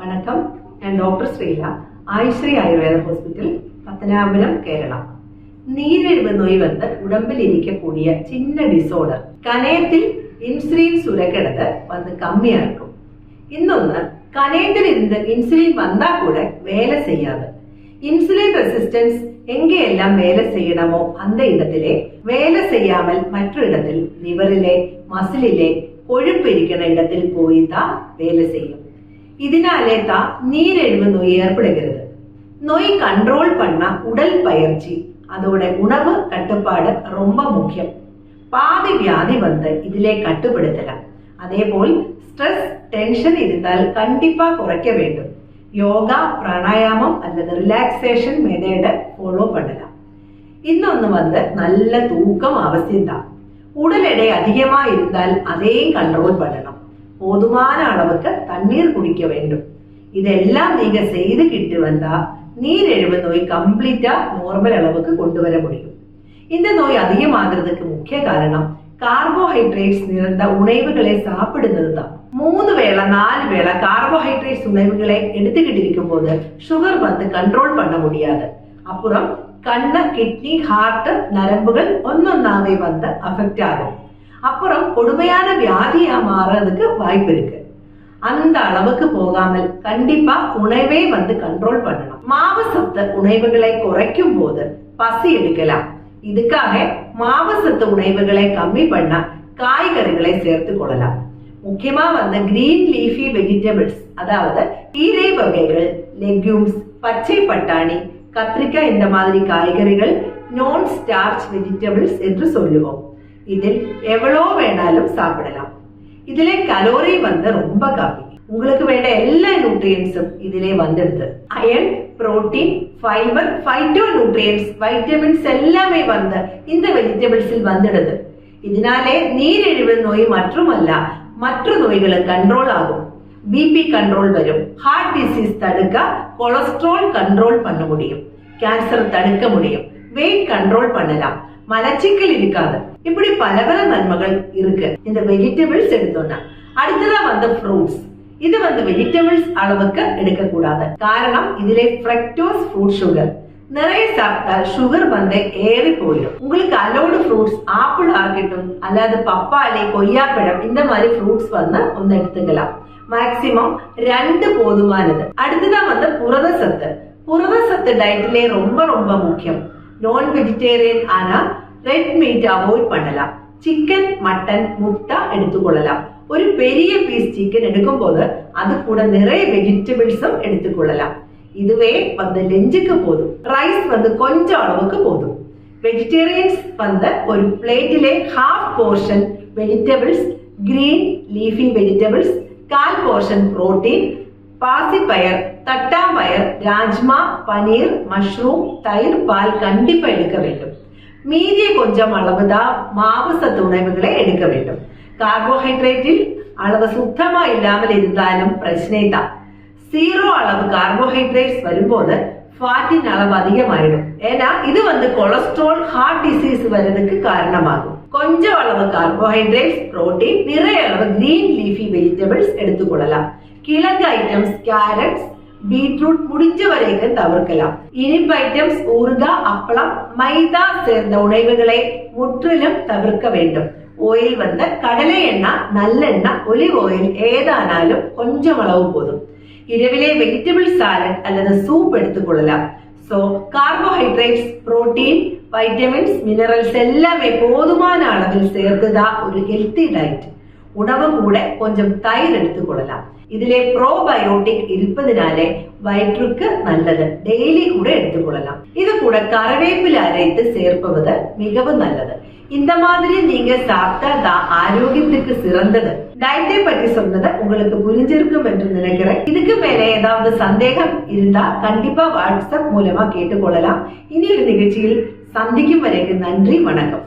വണക്കം. ഞാൻ doctor Srila, Ayushree Ayurveda hospital, Pathanapuram, Kerala. നീരെഴുവ് நோய் வந்து உடம்பில் இருக்கக்கூடிய சின்ன டிசோர்டர் கணையத்தில் இன்சுலின் சுரக்கிறது வந்து கம்மியா இருக்கும். இன்னொன்னு, கணையத்தில் இருந்து இன்சுலின் வந்தா கூட வேலை செய்யாது. இன்சுலின் ரெசிஸ்டன்ஸ் எங்கெல்லாம் வேலை செய்யணுமோ அந்த இடத்திலே வேலை செய்யாமல் மற்ற இடத்தில் லிவரிலே மசிலிலே கொழுப்பு இருக்கிற இடத்தில் போய் தான் வேலை செய்யும். இதனாலே தான் நீரிழிவு நோய் ஏற்படுகிறது. நோய் கண்ட்ரோல் பண்ண உடல் பயிற்சி அதோட உணவு கட்டுப்பாடு ரொம்ப முக்கியம். பாதி வியாதி வந்து இதிலே கட்டுப்படுத்தலாம். அதே போல் ஸ்ட்ரெஸ் டென்ஷன் இருந்தால் கண்டிப்பா குறைக்க வேண்டும். யோகா பிராணாயாமம் அல்லது ரிலாக்ஸேஷன் மெத்தேட ஃபாலோ பண்ணலாம். இன்னொன்னு வந்து நல்ல தூக்கம் அவசியம்தான். உடல் எடை அதிகமா இருந்தால் அதையும் கண்ட்ரோல் பண்ணணும். போதுமான அளவுக்கு தண்ணீர் குடிக்க வேண்டும். இதெல்லாம் நீங்க செய்துகிட்டு வந்தா நீரிழிவு நோய் கம்ப்ளீட்டா நார்மல் அளவுக்கு கொண்டு வர முடியும். இந்த நோய் அதிகமாகிறதுக்கு முக்கிய காரணம் கார்போஹைட்ரேட்ஸ் நிறைந்த உணவுகளை சாப்பிடுறது தான். 3 வேளை 4 வேளை கார்போஹைட்ரேட்ஸ் உணவுகளை எடுத்துக்கிட்டு இருக்கும் போது சுகர் வந்து கண்ட்ரோல் பண்ண முடியாது. அப்புறம் கண்ணு, கிட்னி, ஹார்ட், நரம்புகள் ஒன்னொன்னாவே வந்து அஃபெக்ட் ஆகும். அப்புறம் கொடுமையான வியாதியா மாறதுக்கு வாய்ப்பு இருக்கு. அந்த அளவுக்கு போகாமல் கண்டிப்பா உணவை வந்து கண்ட்ரோல் பண்ணணும். மாவு சத்து உணவுகளை குறைக்கும் போது பசி எடுக்கலாம். இதுக்காக மாவு சத்து உணவுகளை கம்மி பண்ண காய்கறிகளை சேர்த்து கொள்ளலாம். முக்கியமா வந்து கிரீன் லீஃபி வெஜிடபிள்ஸ், அதாவது கீரை வகைகள், லெக்யூம்ஸ், பச்சை பட்டாணி, கத்திரிக்காய், இந்த மாதிரி காய்கறிகள் நான் ஸ்டார்ச் வெஜிடபிள்ஸ் என்று சொல்லுவோம். இதில் எவ்வளோ வேணாலும் சாப்பிடலாம். இதுல கலோரி வந்து ரொம்ப கம்மி. உங்களுக்கு வேண்ட எல்லா நியூட்ரியன்ஸும் இதிலே வந்துடுது. Iron, protein, fibre, phytonutrients, vitamins எல்லாமே வந்து இந்த வெஜிடபிள்ஸில் வந்துடுது. இதனாலே நீரிழிவு நோய் மட்டுமல்ல மற்ற நோய்களும் கண்ட்ரோல் ஆகும். பிபி கண்ட்ரோல் வரும். ஹார்ட் டிசீஸ் தடுக்க கொலஸ்ட்ரால் கண்ட்ரோல் பண்ண முடியும். கேன்சர் தடுக்க முடியும். வெயிட் கண்ட்ரோல் பண்ணலாம். மலச்சிக்கல் இருக்காது. இப்படி பல நன்மைகள் இருக்கு இந்த வெஜிடபிள்ஸ் எடுத்தோம்னா. அடுத்ததா வந்து ஃப்ரூட்ஸ். இது வந்து வெஜிடபிள்ஸ் அளவுக்கு எடுக்க கூடாது. காரணம் இதிலே ஃப்ரக்டோஸ் ஃப்ரூட் சுகர். நிறைய சாப்பிட்டால் சுகர் வந்து ஏறி போயிடும். உங்களுக்கு அலோடு ஃப்ரூட்ஸ் ஆப்பிள் ஆகட்டும் அல்லது பப்பாளி, கொய்யாப்பழம், இந்த மாதிரி ஃப்ரூட்ஸ் வந்து ஒன்னு எடுத்துக்கலாம். மேக்சிமம் 2 போதுமானது. அடுத்ததான் வந்து புரத சத்து. புரத சத்து டயட்லே ரொம்ப ரொம்ப முக்கியம். நான் வெஜிடேரியன் ஆனா ரெட் மீட் அவாய்ட் பண்ணலாம். சிக்கன், மட்டன், முட்டை எடுத்துக்கொள்ளலாம். ஒரு பெரிய பீஸ் சிக்கன் எடுக்கும் போது அது கூட நிறைய வெஜிடபிள்ஸும் எடுத்துக்கொள்ளலாம். இதுவே வந்து லெஞ்சுக்கு போதும். ரைஸ் வந்து கொஞ்சம் அளவுக்கு போதும். வெஜிடேரியன்ஸ் வந்து ஒரு பிளேட்டிலே half portion vegetables, green leafy vegetables, 1/4 portion protein, பாசிப்பயர், தட்டாம்பயர், ராஜ்மா, பனீர், மஷ்ரூம், தயிர், பால் கண்டிப்பா எடுக்க வேண்டும். மீதிய கொஞ்சம் அளவுதான் மாவு சத்து உணவுகளை எடுக்க வேண்டும். கார்போஹைட்ரேட்டில் அளவு சுத்தமா இல்லாமல் இருந்தாலும் பிரச்சனை தான். 0 அளவு கார்போஹைட்ரேட்ஸ் வரும்போது ஃபேட்டின் அளவு அதிகமாயிடும். ஏன்னா இது வந்து கொலஸ்ட்ரால், ஹார்ட் டிசீஸ் வருவதற்கு காரணமாகும். கொஞ்சம் அளவு கார்போஹைட்ரேட்ஸ், புரோட்டீன், நிறைய அளவு கிரீன் லீஃபி வெஜிடபிள்ஸ் எடுத்துக்கொள்ளலாம். கிழங்கு ஐட்டம்ஸ், கேரட்ஸ், பீட்ரூட் முடிஞ்ச வரைக்கும் தவிர்க்கலாம். இனிப்பு ஐட்டம்ஸ், ஊறுகாய், அப்பளம், மைதா சேர்ந்த உணவுகளை முற்றிலும் தவிர்க்க வேண்டும். ஓயில் வந்து கடலை எண்ணெய், நல்லெண்ணெய், ஒலிவ் ஆயில் ஏதானாலும் கொஞ்சம் அளவு போதும். இரவிலே வெஜிடபிள் சாலட் அல்லது சூப் எடுத்துக்கொள்ளலாம். So carbohydrates, protein, vitamins, minerals எல்லாமே போதுமான அளவில் சேர்த்துதான் ஒரு ஹெல்த்தி டயட். உணவு கூட கொஞ்சம் தயிர் எடுத்துக்கொள்ளலாம். இதிலே ப்ரோபயோட்டிக் இருப்பதனாலே வயிற்றுக்கு நல்லது. டெய்லி கூட எடுத்துக்கொள்ளலாம். இது கூட கருவேப்பிலை அரைத்து சேர்ப்பது மிகவும் நல்லது. இந்த மாதிரி நீங்க சாப்பிட்டா தான் ஆரோக்கியத்துக்கு சிறந்தது. டயட்டை பற்றி சொன்னதை உங்களுக்கு புரிஞ்சிருக்கும் என்று நினைக்கிறேன். இதுக்கு மேல ஏதாவது சந்தேகம் இருந்தா கண்டிப்பா வாட்ஸ்அப் மூலமா கேட்டுக்கொள்ளலாம். இனி ஒரு நிகழ்ச்சியில் சந்திக்கும் வரைக்கும் நன்றி, வணக்கம்.